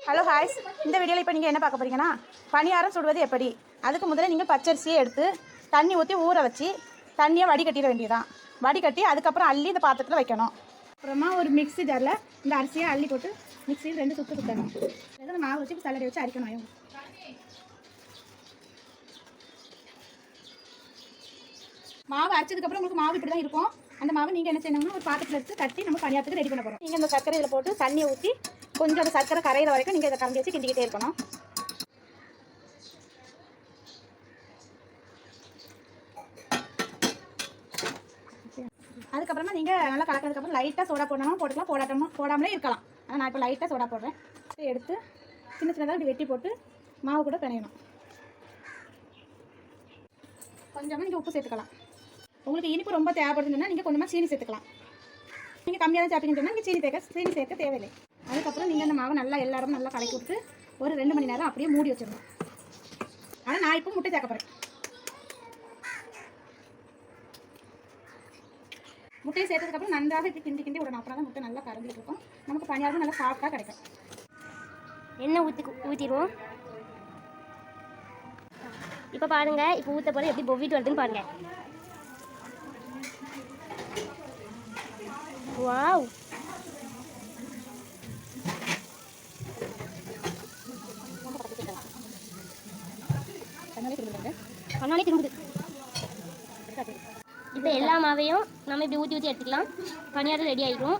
Hello ஹாய்ஸ், இந்த வீடியோவில் இப்போ நீங்கள் என்ன பார்க்க போகிறீங்கன்னா பணியாரம் சுடுவது எப்படி. அதுக்கு முதல்ல நீங்கள் பச்சரிசியை எடுத்து தண்ணி ஊற்றி ஊற வச்சு தண்ணியை வடிகட்டிட வேண்டியதான். வடிகட்டி அதுக்கப்புறம் அள்ளி இந்த பாத்திரத்தில் வைக்கணும். அப்புறமா ஒரு மிக்ஸி ஜாரில் இந்த அரிசியை அள்ளி போட்டு மிக்ஸியில் 2 சுற்று சுற்றணும். அதாவது மாவு வச்சு சல்லடை வச்சு அரைக்கணும். மாவு அரைச்சதுக்கப்புறம் உங்களுக்கு மாவு இப்படி தான் இருக்கும். அந்த மாவு நீங்கள் என்ன செய்யணும்னா ஒரு பாத்திரத்தில் எடுத்து தட்டி நம்ம பணியாரத்துக்கு ரெடி பண்ண போகிறோம். நீங்கள் இந்த சர்க்கரையில் போட்டு தண்ணியை ஊற்றி கொஞ்சம் அந்த சர்க்கரை கரையிற வரைக்கும் நீங்கள் இதை கரண்டி வச்சு கிண்டிக்கிட்டே இருக்கணும். அதுக்கப்புறமா நீங்கள் நல்லா கலக்கிறதுக்கப்புறம் லைட்டாக சோடா போடணும், போட்டுக்கலாம், போடாமலே இருக்கலாம். ஆனால் நான் இப்போ லைட்டாக சோடா போடுறேன். எடுத்து சின்ன சின்னதாக இப்படி வெட்டி போட்டு மாவு கூட பிணையணும். கொஞ்சமாக நீங்கள் உப்பு சேர்த்துக்கலாம். உங்களுக்கு இனிப்பு ரொம்ப தேவைப்படுதுன்னா நீங்கள் கொஞ்சமாக சீனி சேர்த்துக்கலாம். நீங்கள் கம்மியாக தான் சாப்பிட்டீங்கன்னு சொன்னால் நீங்கள் சீனி சேர்க்க தேவையில்லை. அதுக்கப்புறம் நீங்கள் அந்த மாவை நல்லா எல்லாரும் நல்லா கலக்கி விட்டு ஒரு 2 மணி நேரம் அப்படியே மூடி வச்சிடணும். ஆனால் நான் இப்போ முட்டை சேர்க்க போகிறேன். முட்டையை சேர்த்ததுக்கப்புறம் நன்றாக இப்படி கிண்டி விடணும். அப்புறம் தான் முட்டை நல்லா கறந்துட்டு இருக்கும். நமக்கு பணியாரம் நல்லா சாஃப்டாக கிடைக்கும். எண்ணெய் ஊற்றிடுவோம். இப்போ பாருங்கள், இப்போ ஊற்ற போல எப்படி பொவ்விட்டு வருதுன்னு பாருங்கள். வாவ், கண்ணாலே திரும்புது. இப்போ எல்லா மாவையும் நம்ம இப்படி ஊற்றி எடுத்துக்கலாம். பணியாரம் ரெடி ஆகிடும்.